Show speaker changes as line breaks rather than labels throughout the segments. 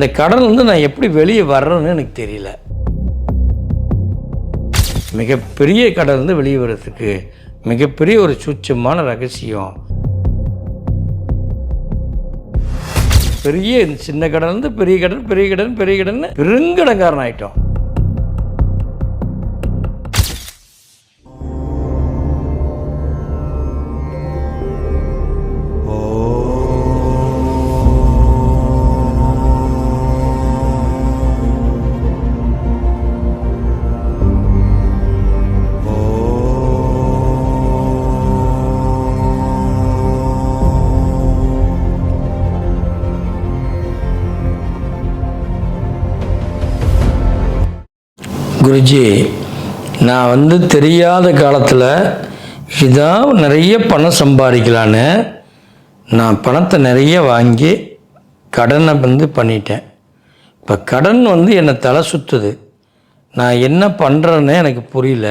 இந்த கடன்லேருந்து நான் எப்படி வெளியே வர்றேன்னு எனக்கு தெரியல. மிகப்பெரிய கடன்லேருந்து வெளியே வர்றதுக்கு மிகப்பெரிய ஒரு சூட்சமான ரகசியம். பெரிய சின்ன கடன்லேருந்து பெரிய கடன், பெரிய கடன், பெரிய கடன், பெருங்கடன்காரன் ஆகிட்டோம். குருஜி, நான் தெரியாத காலத்தில் இதான் நிறைய பணம் சம்பாதிக்கலான்னு நான் பணத்தை நிறைய வாங்கி கடனை பண்ணிட்டேன். இப்போ கடன் என்னை தலை சுற்றுது. நான் என்ன பண்ணுறேன்னு எனக்கு புரியல.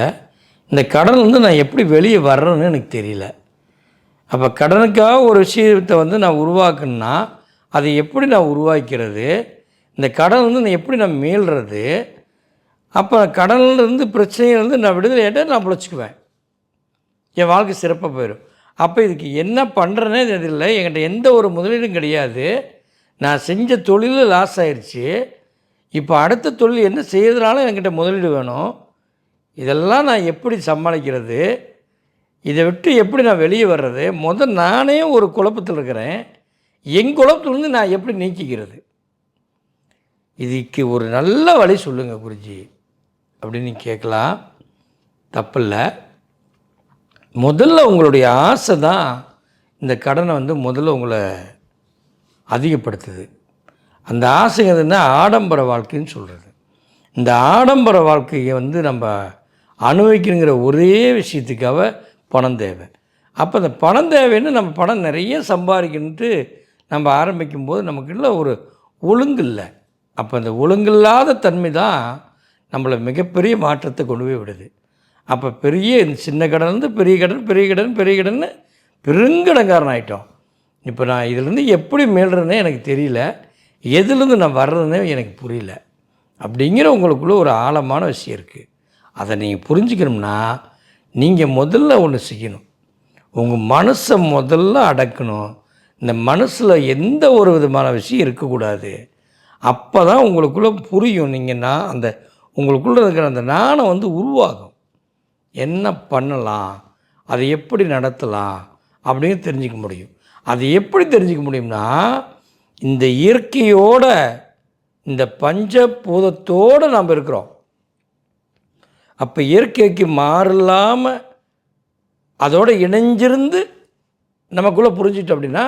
இந்த கடன் நான் எப்படி வெளியே வர்றேன்னு எனக்கு தெரியல. அப்போ கடனுக்காக ஒரு விஷயத்தை நான் உருவாக்கணுன்னா அதை எப்படி நான் உருவாக்கிறது, இந்த கடன் நான் எப்படி நான் மீள்றது, அப்போ கடன்லேருந்து பிரச்சனையிலேருந்து நான் விடுதலை ஆகிட்டால் நான் பிழைச்சிக்குவேன், என் வாழ்க்கை சிறப்பாக போயிடும். அப்போ இதுக்கு என்ன பண்ணுறேன்னே தெரியல. என்கிட்ட எந்த ஒரு முதலீடும் கிடையாது. நான் செஞ்ச தொழில் லாஸ் ஆயிடுச்சு. இப்போ அடுத்த தொழில் என்ன செய்யறதுனாலும் என்கிட்ட முதலீடு வேணும். இதெல்லாம் நான் எப்படி சமாளிக்கிறது, இதை விட்டு எப்படி நான் வெளியே வர்றது, நானே ஒரு குழப்பத்தில் இருக்கிறேன். என் குழப்பத்திலேருந்து நான் எப்படி நீக்கிக்கிறது, இதுக்கு ஒரு நல்ல வழி சொல்லுங்கள் குருஜி அப்படின்னு கேட்கலாம். தப்பில்லை. முதல்ல உங்களுடைய ஆசை தான் இந்த கடனை முதல்ல உங்களை அதிகப்படுத்துது. அந்த ஆசை எதுன்னா ஆடம்பர வாழ்க்கைன்னு சொல்கிறது. இந்த ஆடம்பர வாழ்க்கையை நம்ம அனுபவிக்கணுங்கிற ஒரே விஷயத்துக்காக பணம் தேவை. அப்போ அந்த பணம் தேவைன்னு நம்ம பணம் நிறைய சம்பாதிக்கணுன்ட்டு நம்ம ஆரம்பிக்கும்போது நமக்குள்ள ஒரு ஒழுங்கு இல்லை. அப்போ அந்த ஒழுங்கில்லாத தன்மை தான் நம்மளை மிகப்பெரிய மாற்றத்தை கொண்டு போய் விடுது. அப்போ பெரிய சின்ன கடன்லேருந்து பெரிய கடன், பெரிய கடன், பெரிய கடன், பெருங்கடன்காரன் ஆகிட்டோம். இப்போ நான் இதிலேருந்து எப்படி மீள்றேன்னே எனக்கு தெரியல, எதுலேருந்து நான் வர்றதுன்னே எனக்கு புரியல அப்படிங்கிற உங்களுக்குள்ளே ஒரு ஆழமான விஷயம் இருக்குது. அதை நீங்கள் புரிஞ்சுக்கணும்னா நீங்கள் முதல்ல ஒன்று செய்யணும். உங்கள் மனசை முதல்ல அடக்கணும். இந்த மனசில் எந்த ஒரு விதமான விஷயம் இருக்கக்கூடாது. அப்போ தான் உங்களுக்குள்ளே புரியும். நீங்கன்னா அந்த உங்களுக்குள்ளே இருக்கிற அந்த நாணம் உருவாகும். என்ன பண்ணலாம், அதை எப்படி நடத்தலாம் அப்படின்னு தெரிஞ்சிக்க முடியும். அது எப்படி தெரிஞ்சிக்க முடியும்னா, இந்த இயற்கையோட இந்த பஞ்சபூதத்தோடு நாம் இருக்கிறோம். அப்போ இயற்கைக்கு மாறில்லாமல் அதோடு இணைஞ்சிருந்து நமக்குள்ளே புரிஞ்சிட்டோம் அப்படின்னா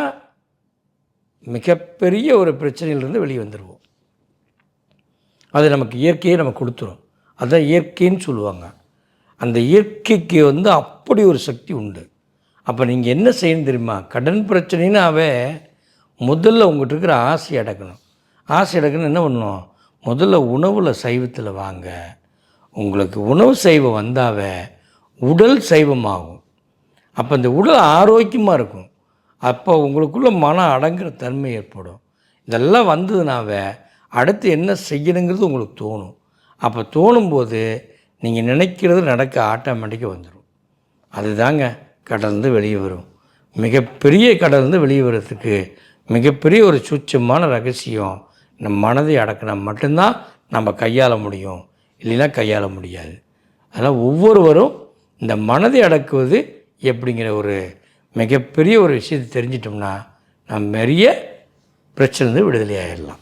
மிகப்பெரிய ஒரு பிரச்சனையிலிருந்து வெளியே வந்துடுவோம். அது நமக்கு இயற்கையை நம்ம கொடுத்துரும். அதுதான் இயற்கைன்னு சொல்லுவாங்க. அந்த இயற்கைக்கு அப்படி ஒரு சக்தி உண்டு. அப்போ நீங்கள் என்ன செய்யணும் தெரியுமா, கடன் பிரச்சனைனாவே முதல்ல உங்கள்கிட்ட இருக்கிற ஆசை அடக்கணும். ஆசை அடக்கணும் என்ன பண்ணணும், முதல்ல உணவில் சைவத்தில் வாங்க. உங்களுக்கு உணவு சைவம் வந்தாவே உடல் சைவமாகும். அப்போ இந்த உடல் ஆரோக்கியமாக இருக்கும். அப்போ உங்களுக்குள்ளே மனம் அடங்குற தன்மை ஏற்படும். இதெல்லாம் வந்ததுனாவே அடுத்து என்ன செய்யணுங்கிறது உங்களுக்கு தோணும். அப்போ தோணும்போது நீங்கள் நினைக்கிறது நடக்க ஆட்டோமேட்டிக்காக வந்துடும். அதுதாங்க கடல்லேருந்து வெளியே வரும். மிகப்பெரிய கடல்லேருந்து வெளியே வர்றதுக்கு மிகப்பெரிய ஒரு சூட்சமான ரகசியம். நம்ம மனதை அடக்கினா மட்டும்தான் நம்ம கையாள முடியும், இல்லைன்னா கையாள முடியாது. அதனால் ஒவ்வொருவரும் இந்த மனதை அடக்குவது எப்படிங்கிற ஒரு மிகப்பெரிய ஒரு விஷயத்தை தெரிஞ்சிட்டோம்னா நம்ம நிறைய பிரச்சனை விடுதலை ஆகிடலாம்.